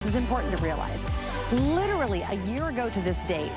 is important to realize. Literally a year ago to this date,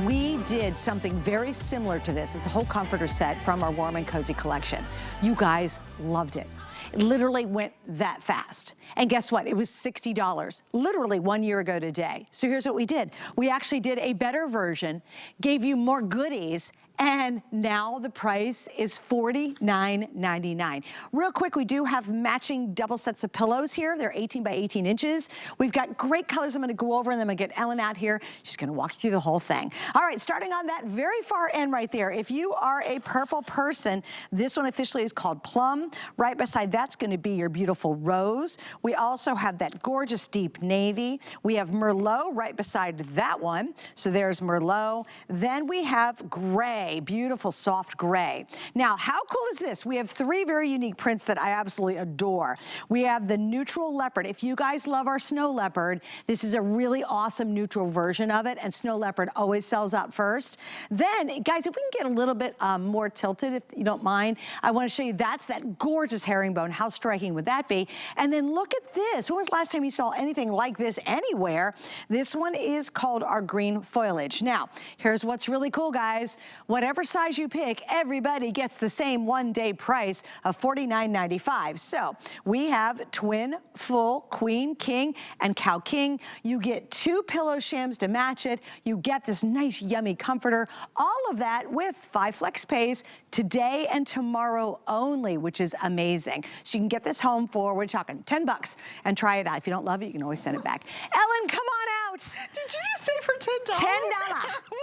we did something very similar to this. It's a whole comforter set from our Warm and Cozy collection. You guys loved it. It literally went that fast. And guess what? It was $60, literally 1 year ago today. So here's what we did. We actually did a better version, gave you more goodies, and now the price is $49.99. Real quick, we do have matching double sets of pillows here. They're 18 by 18 inches. We've got great colors I'm gonna go over, and then I'm gonna get Ellen out here. She's gonna walk you through the whole thing. All right, starting on that very far end right there. If you are a purple person, this one officially is called Plum. Right beside that's gonna be your beautiful rose. We also have that gorgeous deep navy. We have Merlot right beside that one. So there's Merlot. Then we have gray. Beautiful soft gray. Now, how cool is this? We have three very unique prints that I absolutely adore. We have the neutral leopard. If you guys love our snow leopard, this is a really awesome neutral version of it, and snow leopard always sells out first. Then, guys, if we can get a little bit more tilted, if you don't mind, I want to show you that's that gorgeous herringbone. How striking would that be? And then look at this. When was the last time you saw anything like this anywhere? This one is called our green foliage. Now, here's what's really cool, guys. Whatever size you pick, everybody gets the same one-day price of $49.95. So we have twin, full, queen, king, and cow king. You get 2 pillow shams to match it. You get this nice, yummy comforter. All of that with 5 flex pays today and tomorrow only, which is amazing. So you can get this home for, we're talking 10 bucks, and try it out. If you don't love it, you can always send it back. Ellen, come on out. Did you just say for $10? $10.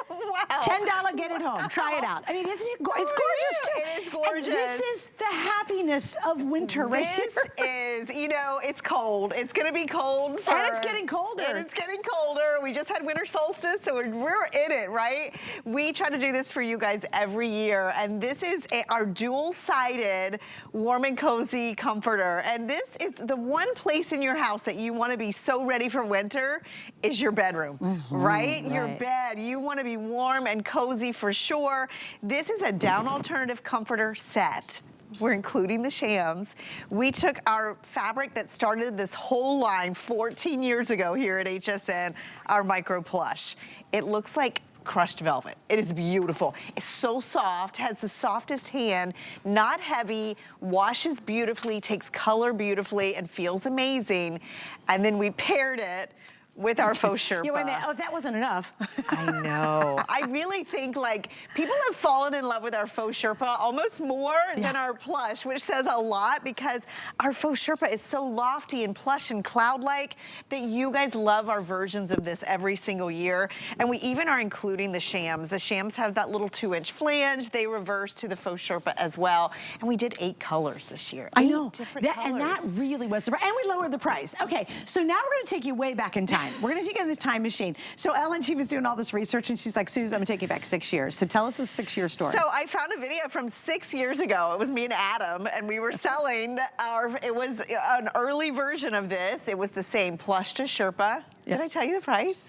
Wow. $10, get it home. Try it out. I mean, isn't it gorgeous? It's gorgeous too. It is gorgeous. And this is the happiness of winter right here. This is, you know, it's cold. It's gonna be cold. And it's getting colder. And it's getting colder. We just had winter solstice, so we're in it, right? We try to do this for you guys every year, and this is our dual-sided Warm and Cozy comforter. And this is the one place in your house that you wanna be so ready for winter is your bedroom, right? Your bed. You wanna be warm and cozy for sure. This is a down alternative comforter set. We're including the shams. We took our fabric that started this whole line 14 years ago here at HSN, our micro plush. It looks like crushed velvet. It is beautiful. It's so soft, has the softest hand, not heavy, washes beautifully, takes color beautifully, and feels amazing. And then we paired it with our faux Sherpa. Yeah, wait a minute. Oh, that wasn't enough. I know. I really think like people have fallen in love with our faux Sherpa almost more than our plush, which says a lot because our faux Sherpa is so lofty and plush and cloud-like that you guys love our versions of this every single year. And we even are including the shams. The shams have that little 2-inch flange. They reverse to the faux Sherpa as well. And we did 8 colors this year. I know. Different colors. And that really was surprising. And we lowered the price. Okay, so now we're gonna take you way back in time. We're gonna take you in this time machine. So Ellen, she was doing all this research and she's like, Suze, I'm gonna take you back 6 years. So tell us the 6-year story. So I found a video from 6 years ago. It was me and Adam, and we were selling it was an early version of this. It was the same PlushtoSherpa. Did I tell you the price?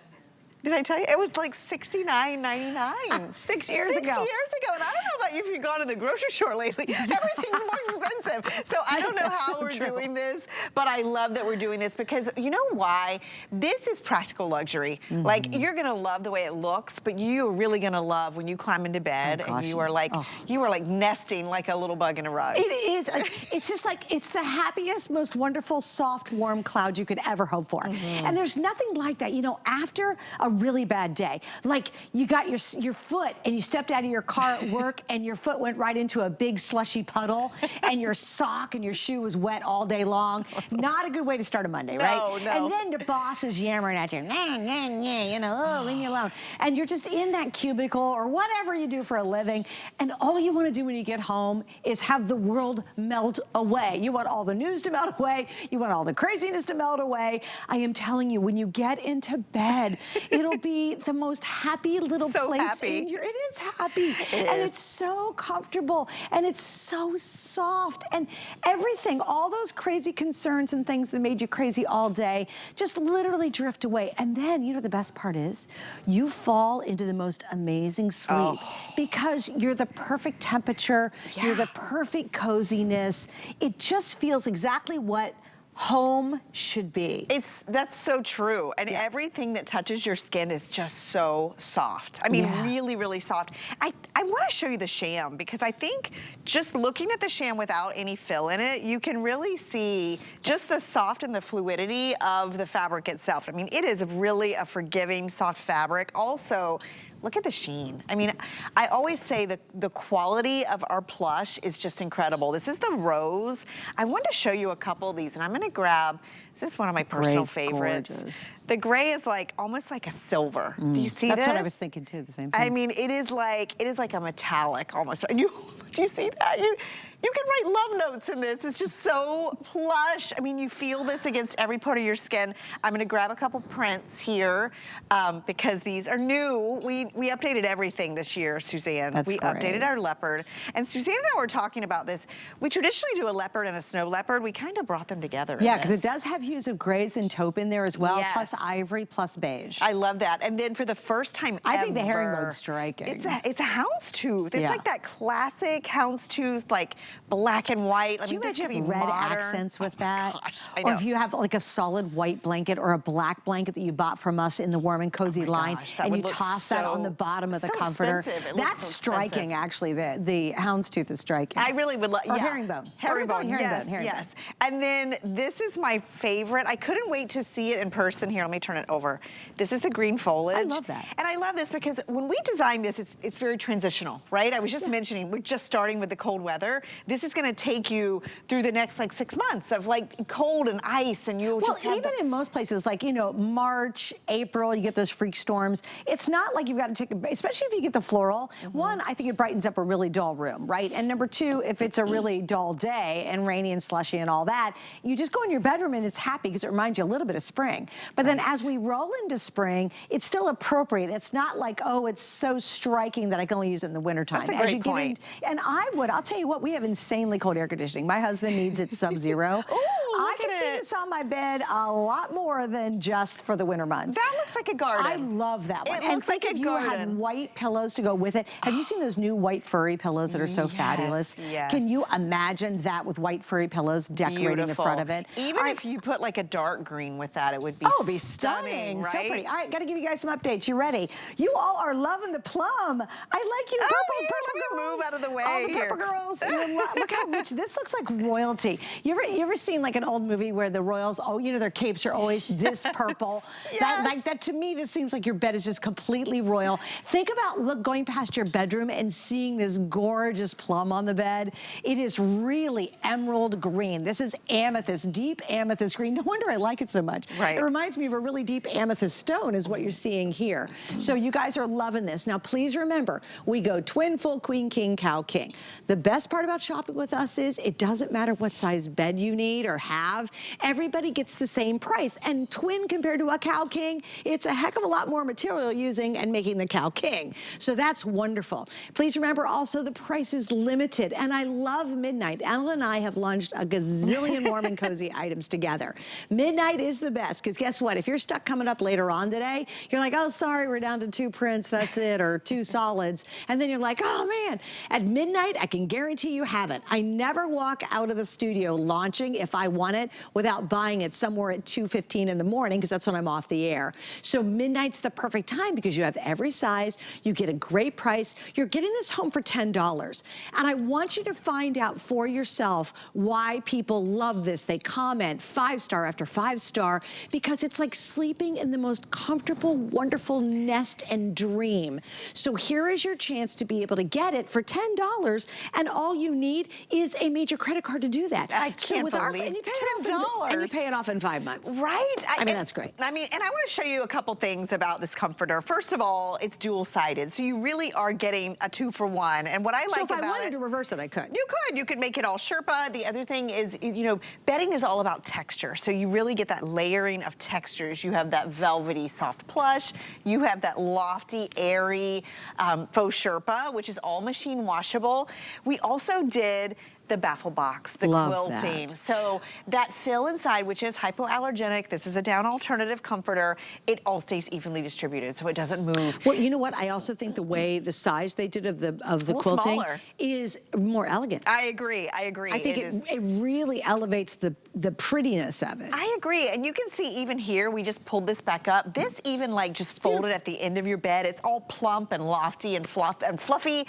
Did I tell you? It was like $69.99. 6 years ago. 6 years ago. And I don't know about you if you've gone to the grocery store lately. Everything's more expensive. So I don't know how we're doing this, but I love that we're doing this because you know why? This is practical luxury. Like you're gonna love the way it looks, but you're really gonna love when you climb into bed and you are like nesting like a little bug in a rug. It is. It's just like, it's the happiest, most wonderful, soft, warm cloud you could ever hope for. And there's nothing like that. You know, after a really bad day, like you got your foot and you stepped out of your car at work and your foot went right into a big slushy puddle and your sock and your shoe was wet all day long. Not a good way to start a Monday, right? No. And then the boss is yammering at you, you know, oh, leave me alone. And you're just in that cubicle or whatever you do for a living, and all you want to do when you get home is have the world melt away. You want all the news to melt away. You want all the craziness to melt away. I am telling you, when you get into bed, it'll be the most happy little place in your, it is happy. And it's so comfortable and it's so soft and everything, all those crazy concerns and things that made you crazy all day just literally drift away. And then, you know, the best part is you fall into the most amazing sleep because you're the perfect temperature, you're the perfect coziness. It just feels exactly what home should be. That's so true. And everything that touches your skin is just so soft. I mean, really, really soft. I want to show you the sham because I think just looking at the sham without any fill in it, you can really see just the soft and the fluidity of the fabric itself. I mean, it is really a forgiving, soft fabric. Also, look at the sheen. I mean, I always say the quality of our plush is just incredible. This is the rose. I wanted to show you a couple of these, and I'm gonna grab, this is one of my personal favorites. Gorgeous. The gray is like, almost like a silver. Do you see That's this? what I was thinking too, the same thing. I mean, it is like a metallic almost. And do you see that? You can write love notes in this. It's just so plush. I mean, you feel this against every part of your skin. I'm gonna grab a couple prints here because these are new. We updated everything this year, Suzanne. That's great. Updated our leopard. And Suzanne and I were talking about this. We traditionally do a leopard and a snow leopard. We kind of brought them together. Yeah, because it does have hues of grays and taupe in there as well, plus ivory, plus beige. I love that. And then for the first time I think the herringbone's striking. It's a houndstooth. It's like that classic houndstooth, like black and white. I mean, Can you imagine red accents with that? Gosh, I know. Or if you have like a solid white blanket or a black blanket that you bought from us in the Warm and Cozy line, and you toss that on the bottom of the comforter. That's striking, actually. The houndstooth is striking. I really would love, Or herringbone. Herringbone, yes. And then this is my favorite. I couldn't wait to see it in person. Here, let me turn it over. This is the green foliage. I love that. And I love this because when we designed this, it's very transitional, right? I was just mentioning, we're just starting with the cold weather. This is gonna take you through the next like 6 months of like cold and ice, and you'll just have even in most places, like, you know, March, April, you get those freak storms. It's not like you've got to take especially if you get the floral. One, I think it brightens up a really dull room, right? And number two, if it's a really dull day and rainy and slushy and all that, you just go in your bedroom and it's happy because it reminds you a little bit of spring. But then as we roll into spring, it's still appropriate. It's not like, oh, it's so striking that I can only use it in the wintertime. That's a great point. And I'll tell you what, we have insanely cold air conditioning. My husband needs it sub-zero. I can see this on my bed a lot more than just for the winter months. That looks like a garden. I love that one. It looks like a garden. You had white pillows to go with it. Have you seen those new white furry pillows that are so fabulous? Yes. Can you imagine that with white furry pillows decorating the front of it? Even if you put like a dark green with that, it would be it'd be stunning, right? So pretty. All right, got to give you guys some updates. You ready? You all are loving the plum. I like you, purple girls. Move out of the way. All the purple girls. Look how rich. This looks like royalty. You ever seen like an old movie where the royals, their capes are always this purple? That to me, this seems like your bed is just completely royal. Think about going past your bedroom and seeing this gorgeous plum on the bed. It is really emerald green. This is amethyst, deep amethyst green. No wonder I like it so much. Right. It reminds me of a really deep amethyst stone is what you're seeing here. So you guys are loving this. Now, please remember, we go twin, full, queen, king, cow, king. The best part about shopping with us is it doesn't matter what size bed you need or have. Everybody gets the same price. And twin compared to a cow king, it's a heck of a lot more material using and making the cow king. So that's wonderful. Please remember also the price is limited. And I love Midnight. Ellen and I have launched a gazillion Warm and Cozy items together. Midnight is the best because guess what? If you're stuck coming up later on today, you're like, oh, sorry, we're down to 2 prints, that's it, or 2 solids. And then you're like, oh man, at midnight, I can guarantee you have it. I never walk out of a studio launching if I want it without buying it somewhere at 2:15 in the morning because that's when I'm off the air. So midnight's the perfect time because you have every size, you get a great price, you're getting this home for $10. And I want you to find out for yourself why people love this. They comment 5-star after 5-star because it's like sleeping in the most comfortable, wonderful nest and dream. So here is your chance to be able to get it for $10, and all you need is a major credit card to do that. I can't believe and you pay $10. And you pay it off in 5 months. Right? I mean, that's great. I mean, and I want to show you a couple things about this comforter. First of all, it's dual-sided, so you really are getting a 2-for-1. And what I like about it... So if I wanted to reverse it, I could. You could. You could make it all Sherpa. The other thing is, you know, bedding is all about texture. So you really get that layering of textures. You have that velvety soft plush. You have that lofty, airy faux Sherpa, which is all machine washable. We also did the baffle box, the Love quilting. that. So that fill inside, which is hypoallergenic, this is a down alternative comforter, it all stays evenly distributed, so it doesn't move. Well, you know what? I also think the size they did of the quilting smaller. is more elegant. I agree, I agree. I think it really elevates the prettiness of it. I agree, and you can see even here, we just pulled this back up. This even like just folded at the end of your bed. It's all plump and lofty and fluffy.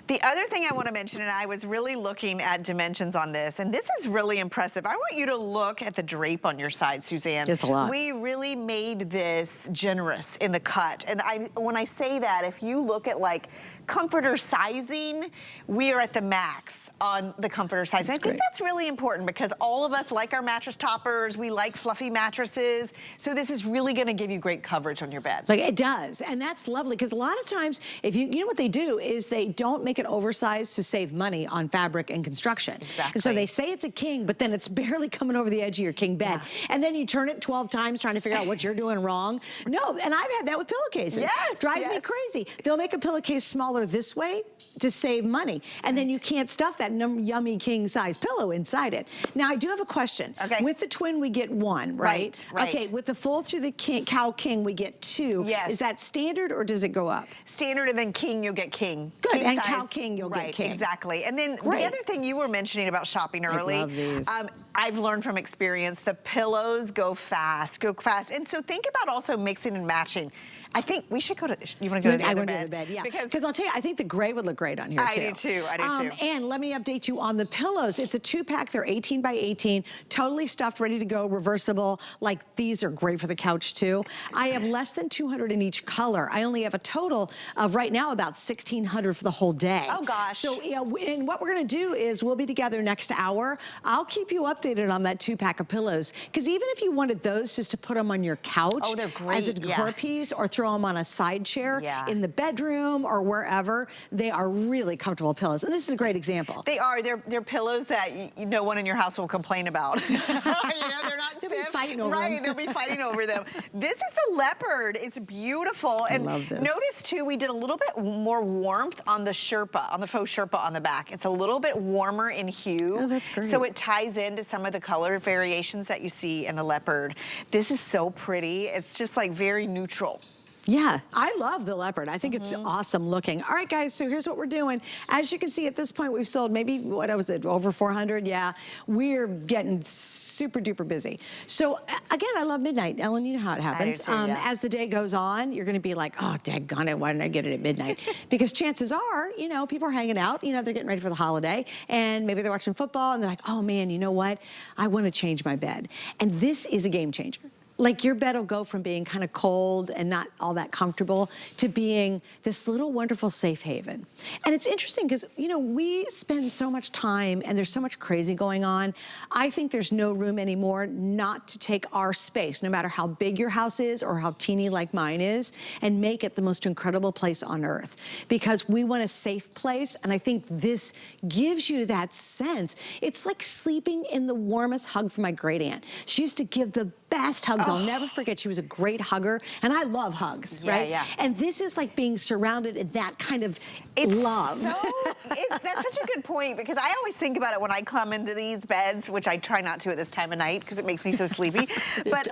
The other thing I want to mention, and I was really looking at dimensions on this, and this is really impressive. I want you to look at the drape on your side, Suzanne. It's a lot. We really made this generous in the cut, and when I say that, if you look at like comforter sizing, we are at the max on the comforter size. And I think that's really important because all of us like our mattress toppers, we like fluffy mattresses, so this is really gonna give you great coverage on your bed. Like it does, and that's lovely because a lot of times, if you know what they do is they don't make it oversized to save money on fabric and construction. Exactly. And so they say it's a king, but then it's barely coming over the edge of your king bed. Yeah. And then you turn it 12 times trying to figure out what you're doing wrong. No, and I've had that with pillowcases. Yes, Drives me crazy. They'll make a pillowcase smaller this way to save money, and then you can't stuff that yummy king size pillow inside it. Now I do have a question. Okay. With the twin we get one, right? Right. Okay, with the full through the cow king we get two. Yes. Is that standard or does it go up? Standard, and then king, you'll get king. Good, King and size. cow king, you'll get king. Exactly. And then Great. the other thing you were mentioning about shopping early, love these. I've learned from experience, the pillows go fast. And so think about also mixing and matching. I think we should go to, you want to go to the other bed? I want to go to the bed, yeah. Because I'll tell you, I think the gray would look great on here too. I do too, I do too. And let me update you on the pillows. It's a 2-pack, they're 18 by 18, totally stuffed, ready to go, reversible. Like these are great for the couch too. I have less than 200 in each color. I only have a total of right now about 1,600 for the whole day. Oh gosh. So, yeah, and what we're gonna do is we'll be together next hour. I'll keep you updated on that 2-pack of pillows. Because even if you wanted those just to put them on your couch. Oh, they're great, as a decor piece, or throw them on a side chair in the bedroom or wherever, they are really comfortable pillows. And this is a great example. They are. They're pillows that no one in your house will complain about. You know, they're not They'll stiff. be fighting over right, them. they'll be fighting over them. This is the leopard. It's beautiful. And love this. notice too, we did a little bit more warmth on the Sherpa, on the faux Sherpa on the back. It's a little bit warmer in hue. Oh, that's great. So it ties into some of the color variations that you see in the leopard. This is so pretty. It's just like very neutral. Yeah, I love the leopard. I think it's awesome looking. All right, guys, so here's what we're doing. As you can see, at this point, we've sold maybe, what was it, over 400? Yeah, we're getting super duper busy. So again, I love midnight. Ellen, you know how it happens. I do too, yeah. As the day goes on, you're gonna be like, oh, daggone it, why didn't I get it at midnight? Because chances are, you know, people are hanging out, you know, they're getting ready for the holiday, and maybe they're watching football, and they're like, oh man, you know what? I wanna change my bed. And this is a game changer. Like your bed will go from being kind of cold and not all that comfortable to being this little wonderful safe haven. And it's interesting because, you know, we spend so much time and there's so much crazy going on. I think there's no room anymore not to take our space, no matter how big your house is or how teeny like mine is, and make it the most incredible place on earth. Because we want a safe place, and I think this gives you that sense. It's like sleeping in the warmest hug from my great aunt. She used to give the best hugs. I'll never forget. She was a great hugger, and I love hugs, right? Yeah. And this is like being surrounded in that kind of love. That's such a good point, because I always think about it when I come into these beds, which I try not to at this time of night because it makes me so sleepy. But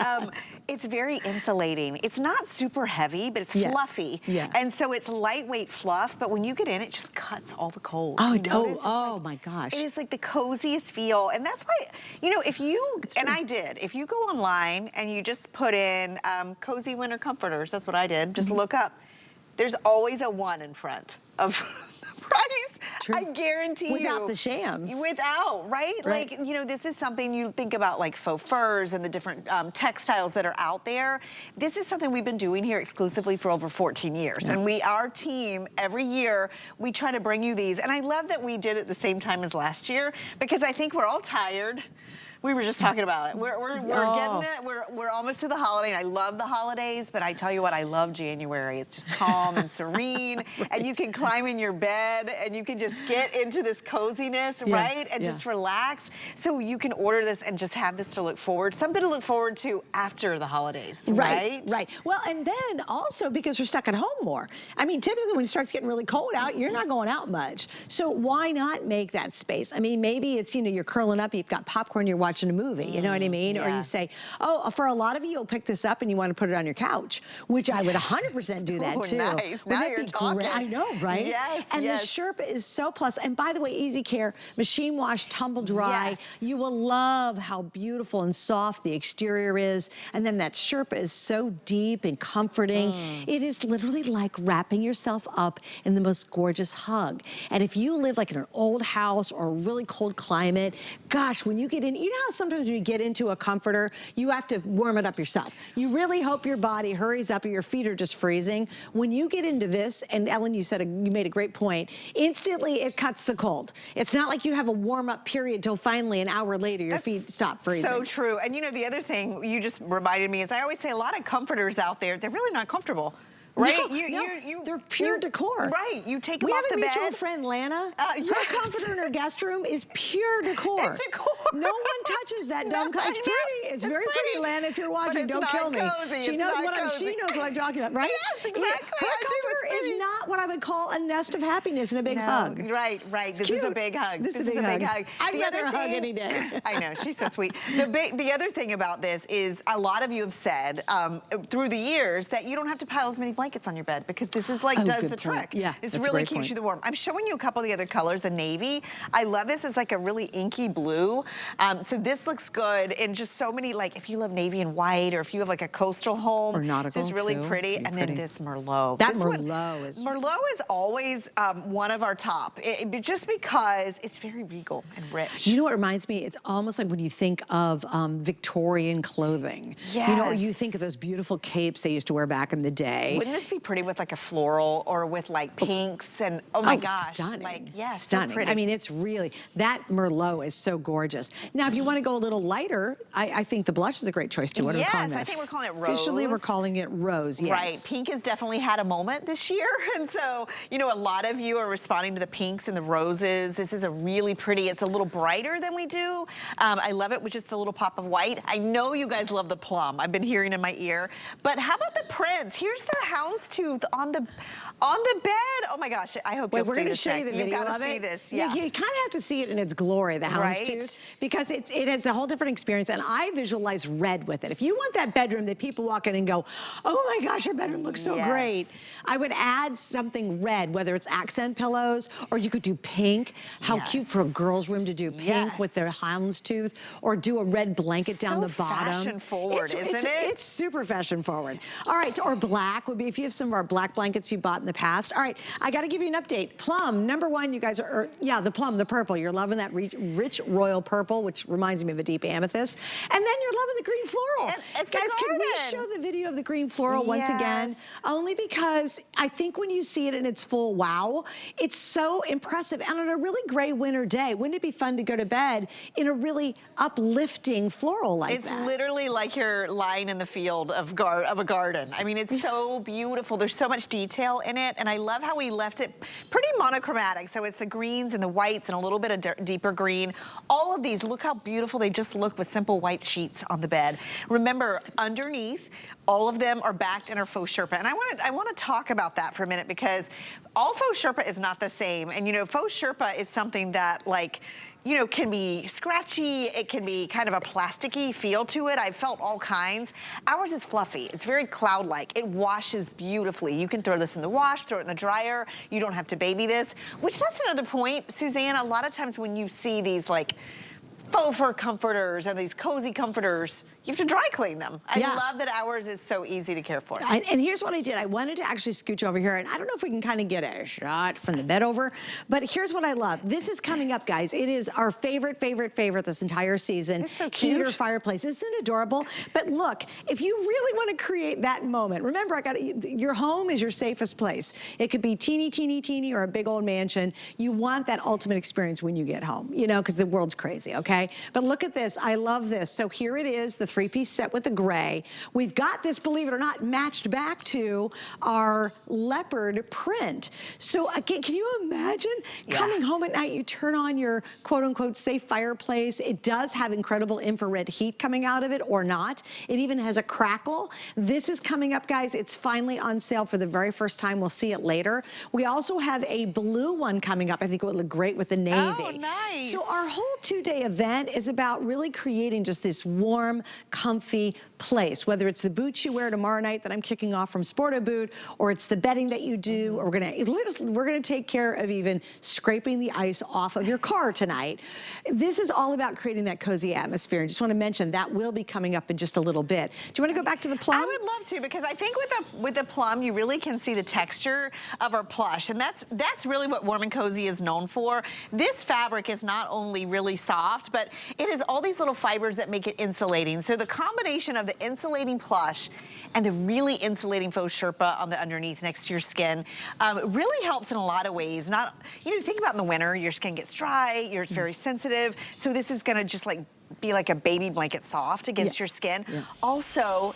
it's very insulating. It's not super heavy, but it's fluffy. Yes. And so it's lightweight fluff, but when you get in, it just cuts all the cold. Oh my gosh. It is like the coziest feel. And that's why, you know, if you, and I did, if you go online and you just put in cozy winter comforters, that's what I did, just look up, there's always a 1 in front of the price. True. I guarantee you. Without the shams. Without, right? Like, you know, this is something you think about, like faux furs and the different textiles that are out there. This is something we've been doing here exclusively for over 14 years. And our team, every year, we try to bring you these. And I love that we did it the same time as last year, because I think we're all tired We were just talking about it. We're getting it. We're almost to the holiday, and I love the holidays, but I tell you what, I love January. It's just calm and serene, right. And you can climb in your bed, and you can just get into this coziness, right? And just relax. So you can order this and just have this to look forward, something to look forward to after the holidays, right? Right. Well, and then also because we're stuck at home more. I mean, typically when it starts getting really cold out, you're not going out much. So why not make that space? I mean, maybe it's, you know, you're curling up, you've got popcorn, you're watching a movie, you know what I mean? Or you say, oh, for a lot of you, you'll pick this up and you want to put it on your couch, which I would 100% do that too. Nice. Now you're talking. I know, right? Yes, and the Sherpa is so plus. And by the way, easy care, machine wash, tumble dry. You will love how beautiful and soft the exterior is. And then that Sherpa is so deep and comforting. It is literally like wrapping yourself up in the most gorgeous hug. And if you live like in an old house or a really cold climate, gosh, when you get in, you know how sometimes when you get into a comforter, you have to warm it up yourself. You really hope your body hurries up or your feet are just freezing. When you get into this, and Ellen, you made a great point, instantly it cuts the cold. It's not like you have a warm up period till finally an hour later your feet stop freezing. So true. And you know, the other thing you just reminded me is I always say a lot of comforters out there, they're really not comfortable. Right? No, they're pure decor. Right. You take them off the bed. We have a mutual friend, Lana. Her comforter in her guest room is pure decor. It's decor. No one touches that dumb comforter. It's pretty. It's very pretty, Lana. If you're watching, don't kill me. She knows what I'm talking about, right? Yes, exactly. Her comforter is not what I would call a nest of happiness and a big hug. Right. This is a big hug. This is a big hug. I'd rather hug any day. I know. She's so sweet. The other thing about this is a lot of you have said through the years that you don't have to pile as many blankets on your bed because this is like does the trick. Yeah, this really keeps you the warm. I'm showing you a couple of the other colors. The navy, I love this. It's like a really inky blue. So this looks good in just so many, like if you love navy and white, or if you have like a coastal home, or nautical, this is really pretty. And then this Merlot. That Merlot is always one of our top, just because it's very regal and rich. You know what reminds me? It's almost like when you think of Victorian clothing. Yes. You know, you think of those beautiful capes they used to wear back in the day. Wouldn't this be pretty with like a floral or with like pinks and oh my gosh, stunning. Like yes, stunning. So pretty. I mean, it's really, that Merlot is so gorgeous. Now, if you want to go a little lighter, I think the blush is a great choice too. What are we calling that? I think we're calling it rose. Officially, we're calling it rose. Yes. Right. Pink has definitely had a moment this year, and so you know a lot of you are responding to the pinks and the roses. This is a really pretty. It's a little brighter than we do. I love it with just the little pop of white. I know you guys love the plum. I've been hearing in my ear. But how about the prints? Here's the houndstooth on the bed. Oh my gosh, I hope you'll see this. We're going to show you the video of it. See this. Yeah. You kind of have to see it in its glory, the houndstooth, because it has a whole different experience, and I visualize red with it. If you want that bedroom that people walk in and go, oh my gosh, your bedroom looks so great, I would add something red, whether it's accent pillows, or you could do pink. How cute for a girl's room to do pink with their houndstooth, or do a red blanket down the bottom. Fashion forward, isn't it? It's super fashion forward. All right, or black would be, if you have some of our black blankets you bought in the past. All right, I got to give you an update. Plum, number one, you guys are, the plum, the purple. You're loving that rich royal purple, which reminds me of a deep amethyst. And then you're loving the green floral. Guys, can we show the video of the green floral once again? Only because I think when you see it in its full wow, it's so impressive. And on a really gray winter day, wouldn't it be fun to go to bed in a really uplifting floral like that? It's literally like you're lying in the field of a garden. I mean, it's so beautiful. There's so much detail in it, and I love how we left it pretty monochromatic. So it's the greens and the whites and a little bit of deeper green. All of these, look how beautiful they just look with simple white sheets on the bed. Remember, underneath, all of them are backed and are faux Sherpa. And I want to talk about that for a minute, because all faux Sherpa is not the same. And you know, faux Sherpa is something that, like, you know, can be scratchy, it can be kind of a plasticky feel to it. I've felt all kinds. Ours is fluffy, it's very cloud-like. It washes beautifully. You can throw this in the wash, throw it in the dryer. You don't have to baby this, which that's another point, Suzanne. A lot of times when you see these like faux fur comforters and these cozy comforters, you have to dry clean them. I love that ours is so easy to care for. And here's what I did. I wanted to actually scooch over here, and I don't know if we can kind of get a shot from the bed over, but here's what I love. This is coming up, guys. It is our favorite this entire season. It's so cute. Heater fireplace. Isn't it adorable? But look, if you really want to create that moment, remember, your home is your safest place. It could be teeny, or a big old mansion. You want that ultimate experience when you get home, you know, because the world's crazy, okay? But look at this. I love this. So here it is, the 3-piece set with the gray. We've got this, believe it or not, matched back to our leopard print. So again, can you imagine coming home at night, you turn on your quote-unquote safe fireplace. It does have incredible infrared heat coming out of it, or not. It even has a crackle. This is coming up, guys. It's finally on sale for the very first time. We'll see it later. We also have a blue one coming up. I think it would look great with the navy. Oh, nice. So our whole 2-day event is about really creating just this warm, comfy place, whether it's the boots you wear tomorrow night that I'm kicking off from Sporto Boot, or it's the bedding that you do, or we're gonna take care of even scraping the ice off of your car tonight. This is all about creating that cozy atmosphere. I just want to mention that will be coming up in just a little bit. Do you want to go back to the plum? I would love to, because I think with the plum, you really can see the texture of our plush, and that's really what Warm & Cozy is known for. This fabric is not only really soft, but it has all these little fibers that make it insulating. So the combination of the insulating plush and the really insulating faux Sherpa on the underneath next to your skin really helps in a lot of ways. Think about in the winter, your skin gets dry, it's very sensitive. So this is gonna just be like a baby blanket soft against your skin. Also,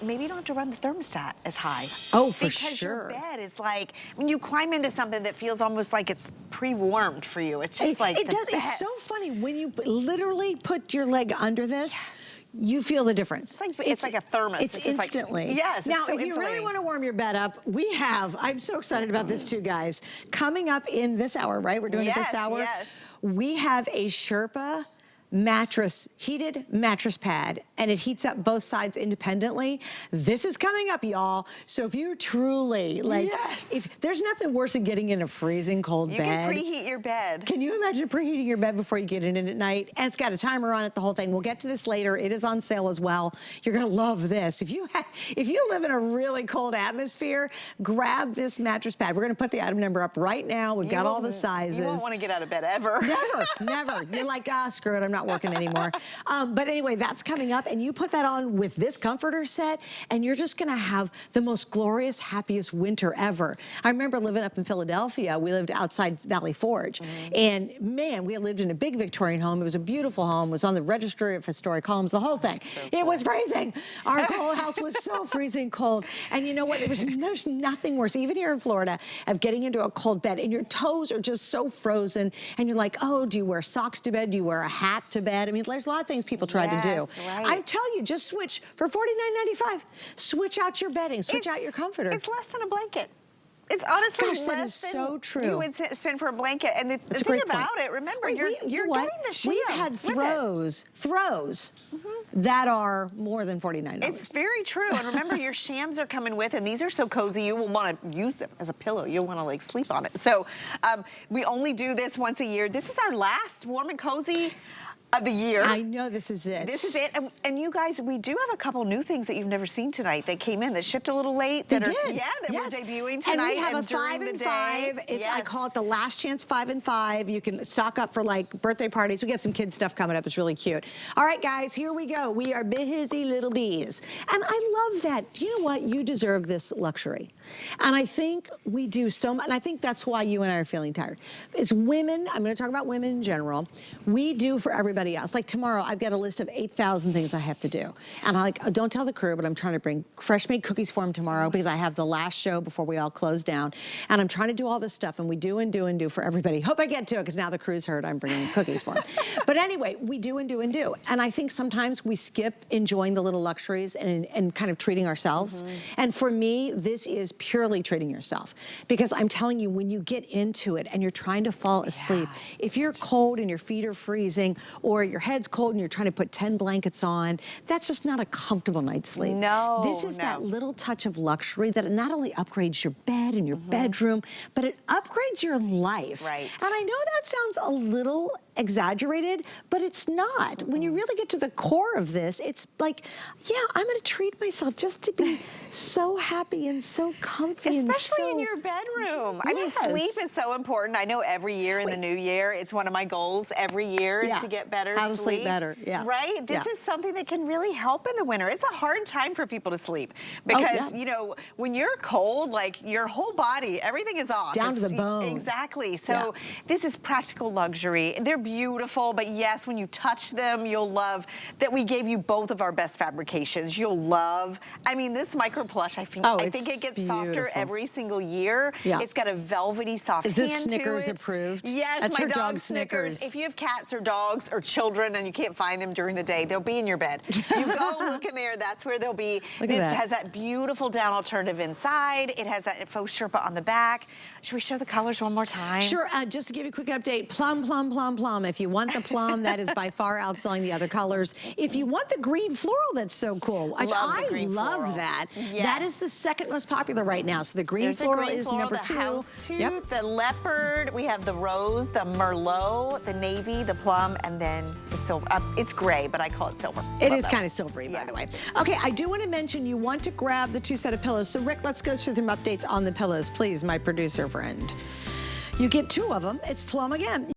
maybe you don't have to run the thermostat as high. Oh, for because sure. your bed is like, when you climb into something that feels almost like it's pre-warmed for you. It's just like it does. best. It's so funny when you literally put your leg under this. You feel the difference. It's like a thermos. It's just instantly. Yes. Now, so if you really want to warm your bed up, I'm so excited about this too, guys. Coming up in this hour, right? We're doing it this hour. Yes. We have a Sherpa heated mattress pad, and it heats up both sides independently. This is coming up, y'all. So if you truly, there's nothing worse than getting in a freezing cold bed. You can preheat your bed. Can you imagine preheating your bed before you get in it at night? And it's got a timer on it, the whole thing. We'll get to this later. It is on sale as well. You're gonna love this. If you live in a really cold atmosphere, grab this mattress pad. We're gonna put the item number up right now. We've got all the sizes. You won't want to get out of bed ever. Never. You're like, screw it, I'm not working anymore. But anyway, that's coming up, and you put that on with this comforter set, and you're just gonna have the most glorious, happiest winter ever. I remember living up in Philadelphia. We lived outside Valley Forge, and man, we lived in a big Victorian home. It was a beautiful home. It was on the Registry of Historic Homes, the whole thing. So it was freezing. Our whole house was so freezing cold. And you know what? There's nothing worse, even here in Florida, of getting into a cold bed, and your toes are just so frozen, and you're like, oh, do you wear socks to bed? Do you wear a hat to bed? I mean, there's a lot of things people try to do. Right. I tell you, just switch for $49.95. Switch out your bedding, switch out your comforter. It's less than a blanket. It's honestly less that is so true. You would spend for a blanket. And the thing about it, remember, you're getting the shams. We've had throws that are more than $49. It's very true. And remember, your shams are coming with, and these are so cozy, you will want to use them as a pillow. You'll want to sleep on it. So we only do this once a year. This is our last Warm and Cozy of the year. I know this is it. This is it. And you guys, we do have a couple new things that you've never seen tonight that came in, that shipped a little late. We're debuting tonight. And we have a during 5 and the 5. I call it the last chance 5 and 5. You can stock up for birthday parties. We got some kid stuff coming up. It's really cute. All right, guys, here we go. We are busy little bees. And I love that. Do you know what? You deserve this luxury. And I think we do so much. And I think that's why you and I are feeling tired. As women, I'm going to talk about women in general. We do for everybody else. Like tomorrow, I've got a list of 8,000 things I have to do. And I don't tell the crew, but I'm trying to bring fresh made cookies for them tomorrow because I have the last show before we all close down. And I'm trying to do all this stuff, and we do and do and do for everybody. Hope I get to it, because now the crew's heard I'm bringing cookies for them. But anyway, we do and do and do. And I think sometimes we skip enjoying the little luxuries and kind of treating ourselves. And for me, this is purely treating yourself. Because I'm telling you, when you get into it and you're trying to fall asleep, if you're cold and your feet are freezing, or your head's cold and you're trying to put 10 blankets on. That's just not a comfortable night's sleep. No, This is that little touch of luxury that not only upgrades your bed and your bedroom, but it upgrades your life. Right. And I know that sounds a little exaggerated, but it's not. When you really get to the core of this, it's like, yeah, I'm gonna treat myself just to be so happy and so comfy. Especially in your bedroom. I mean, sleep is so important. I know every year in the new year, it's one of my goals every year is to get better How to sleep better, Right? This is something that can really help in the winter. It's a hard time for people to sleep because, you know, when you're cold, like your whole body, everything is off. Down to the bone. Exactly. So this is practical luxury. They're beautiful, but yes, when you touch them, you'll love that we gave you both of our best fabrications. You'll love, I mean, this micro plush, I think it gets softer every single year. It's got a velvety soft hand to it. Is this Snickers approved? Yes, that's my her dog Snickers. If you have cats or dogs or children and you can't find them during the day, they'll be in your bed. You go look in there, that's where they'll be. This has that beautiful down alternative inside. It has that faux Sherpa on the back. Should we show the colors one more time? Sure, just to give you a quick update, plum, plum, plum, plum. If you want the plum, that is by far outselling the other colors. If you want the green floral, that's so cool. I love that. That is the second most popular right now. So the green floral is number 2. The houndstooth, the leopard, we have the rose, the merlot, the navy, the plum, and then the silver. It's gray, but I call it silver. It is kind of silvery, by the way. Okay, I do want to mention you want to grab the 2 set of pillows. So Rick, let's go through some updates on the pillows, please, my producer friend. You get 2 of them. It's plum again.